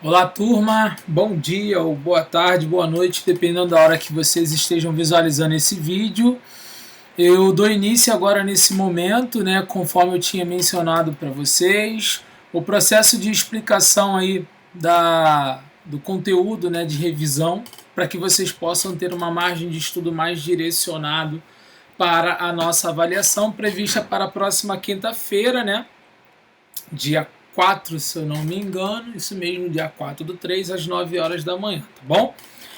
Olá, turma. Bom dia, ou boa tarde, boa noite, dependendo da hora que vocês estejam visualizando esse vídeo. Eu dou início agora nesse momento, né, conforme eu tinha mencionado para vocês, o processo de explicação aí do conteúdo, né, de revisão, para que vocês possam ter uma margem de estudo mais direcionado para a nossa avaliação prevista para a próxima quinta-feira, né, dia 4, se eu não me engano, isso mesmo, dia 4 do 3, às 9 horas da manhã, tá bom?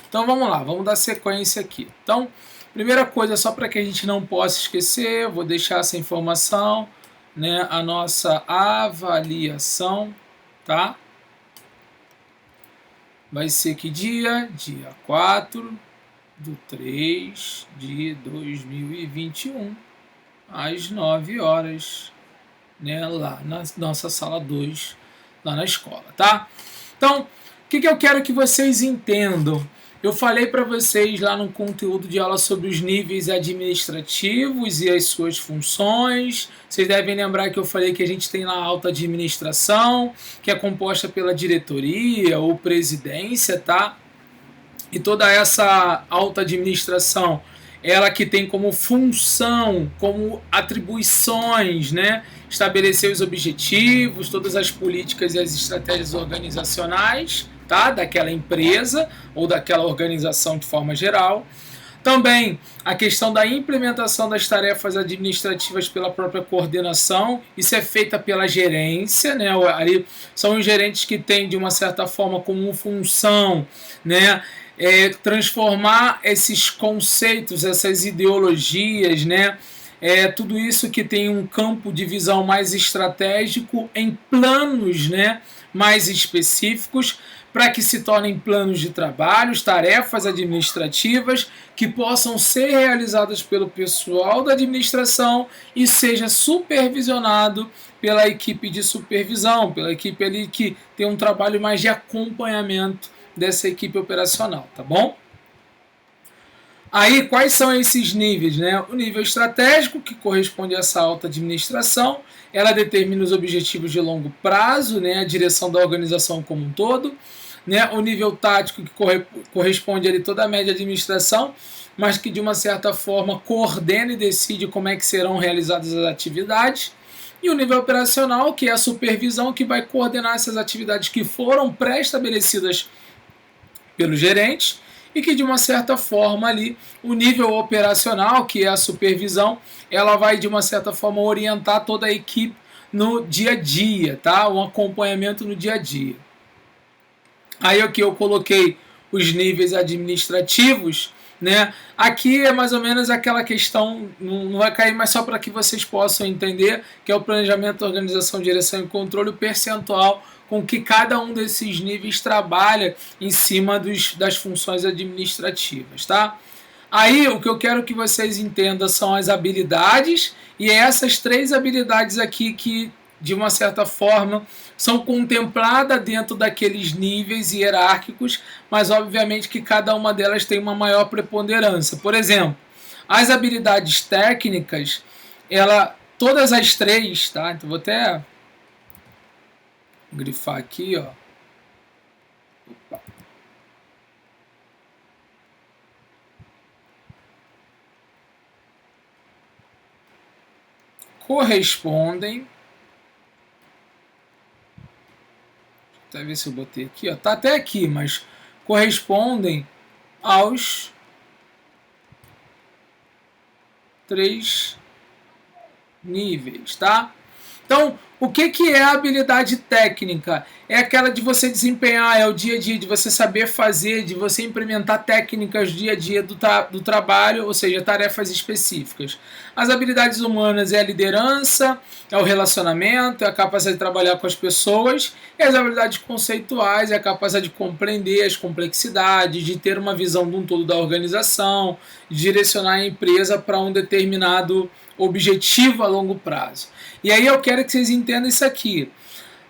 Então vamos lá, vamos dar sequência aqui. Então, primeira coisa, só para que a gente não possa esquecer, vou deixar essa informação, né, a nossa avaliação, tá? Vai ser que dia? Dia 4 do 3 de 2021, às 9 horas, né, lá na nossa sala 2, lá na escola, tá? Então, o que eu quero que vocês entendam? Eu falei para vocês lá no conteúdo de aula sobre os níveis administrativos e as suas funções. Vocês devem lembrar que eu falei que a gente tem lá a alta administração, que é composta pela diretoria ou presidência, tá? E toda essa alta administração, ela que tem como função, como atribuições, né, estabelecer os objetivos, todas as políticas e as estratégias organizacionais, tá, daquela empresa ou daquela organização de forma geral. Também a questão da implementação das tarefas administrativas pela própria coordenação, isso é feita pela gerência, né? Ali são os gerentes que têm, de uma certa forma, como função, né, transformar esses conceitos, essas ideologias, né, tudo isso que tem um campo de visão mais estratégico em planos, né, mais específicos, para que se tornem planos de trabalho, tarefas administrativas que possam ser realizadas pelo pessoal da administração e seja supervisionado pela equipe de supervisão, pela equipe ali que tem um trabalho mais de acompanhamento dessa equipe operacional, tá bom? Aí, quais são esses níveis, né? O nível estratégico, que corresponde a essa alta administração, ela determina os objetivos de longo prazo, né? A direção da organização como um todo, né? O nível tático, que corresponde a toda a média administração, mas que de uma certa forma coordena e decide como é que serão realizadas as atividades. E o nível operacional, que é a supervisão, que vai coordenar essas atividades que foram pré-estabelecidas pelos gerentes e que, de uma certa forma, ali, o nível operacional, que é a supervisão, ela vai, de uma certa forma, orientar toda a equipe no dia a dia, tá? Um acompanhamento no dia a dia. Aí aqui eu coloquei os níveis administrativos, né? Aqui é mais ou menos aquela questão, não vai cair, mas só para que vocês possam entender, que é o planejamento, organização, direção e controle, o percentual com que cada um desses níveis trabalha em cima das funções administrativas, tá? Aí o que eu quero que vocês entendam são as habilidades, e é essas 3 habilidades aqui que, de uma certa forma, são contempladas dentro daqueles níveis hierárquicos, mas obviamente que cada uma delas tem uma maior preponderância. Por exemplo, as habilidades técnicas, todas as 3, tá? Então vou até grifar aqui, ó. Opa. Correspondem. Até ver se eu botei aqui, ó. Tá até aqui, mas correspondem aos 3 níveis, tá? Então, o que é a habilidade técnica? É aquela de você desempenhar, é o dia a dia, de você saber fazer, de você implementar técnicas dia a dia do trabalho, ou seja, tarefas específicas. As habilidades humanas é a liderança, é o relacionamento, é a capacidade de trabalhar com as pessoas, e as habilidades conceituais é a capacidade de compreender as complexidades, de ter uma visão de um todo da organização, de direcionar a empresa para um determinado objetivo a longo prazo. E aí eu quero que vocês entendam isso aqui.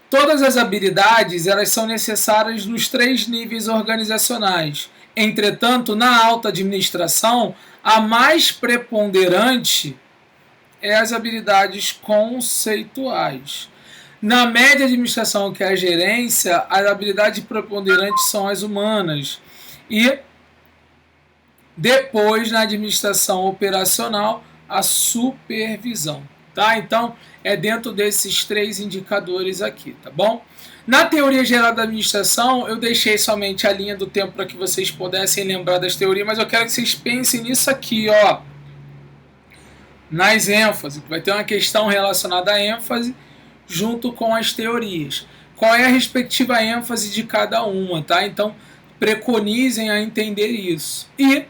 Todas as habilidades, elas são necessárias nos 3 níveis organizacionais. Entretanto, na alta administração, a mais preponderante é as habilidades conceituais. Na média de administração, que é a gerência, as habilidades preponderantes são as humanas. E depois, na administração operacional, a supervisão. Tá? Então, é dentro desses 3 indicadores aqui, tá bom? Na teoria geral da administração, eu deixei somente a linha do tempo para que vocês pudessem lembrar das teorias, mas eu quero que vocês pensem nisso aqui, ó. Nas ênfases, vai ter uma questão relacionada à ênfase junto com as teorias. Qual é a respectiva ênfase de cada uma, tá? Então, preconizem a entender isso. E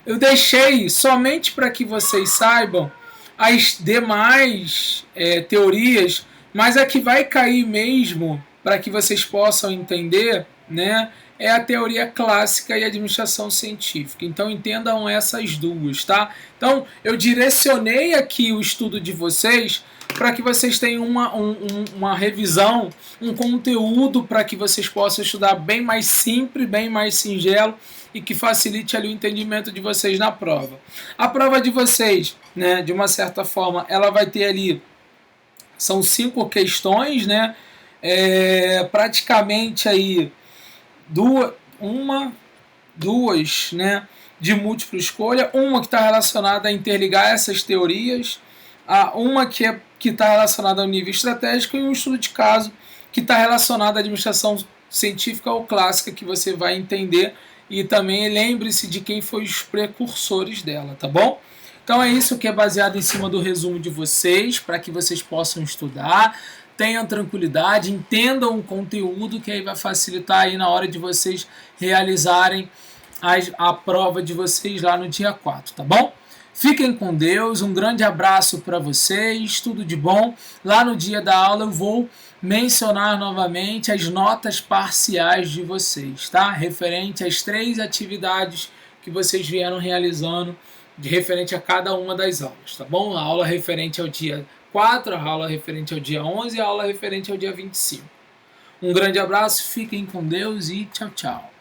eu deixei somente para que vocês saibam as demais teorias, mas a que vai cair mesmo, para que vocês possam entender, né, é a teoria clássica e a administração científica. Então entendam essas duas, tá? Então eu direcionei aqui o estudo de vocês para que vocês tenham uma revisão, um conteúdo para que vocês possam estudar bem mais simples, bem mais singelo e que facilite ali o entendimento de vocês na prova. A prova de vocês, né, de uma certa forma, ela vai ter ali, são 5 questões, né, praticamente aí duas, né, de múltipla escolha, uma que está relacionada a interligar essas teorias, uma que está relacionada ao nível estratégico e um estudo de caso que está relacionado à administração científica ou clássica, que você vai entender, e também lembre-se de quem foi os precursores dela, tá bom? Então é isso que é baseado em cima do resumo de vocês, para que vocês possam estudar, tenham tranquilidade, entendam o conteúdo, que aí vai facilitar aí na hora de vocês realizarem a prova de vocês lá no dia 4, tá bom? Fiquem com Deus, um grande abraço para vocês, tudo de bom. Lá no dia da aula eu vou mencionar novamente as notas parciais de vocês, tá? Referente às 3 atividades que vocês vieram realizando, referente a cada uma das aulas, tá bom? A aula referente ao dia 4, a aula referente ao dia 11 e a aula referente ao dia 25. Um grande abraço, fiquem com Deus e tchau, tchau.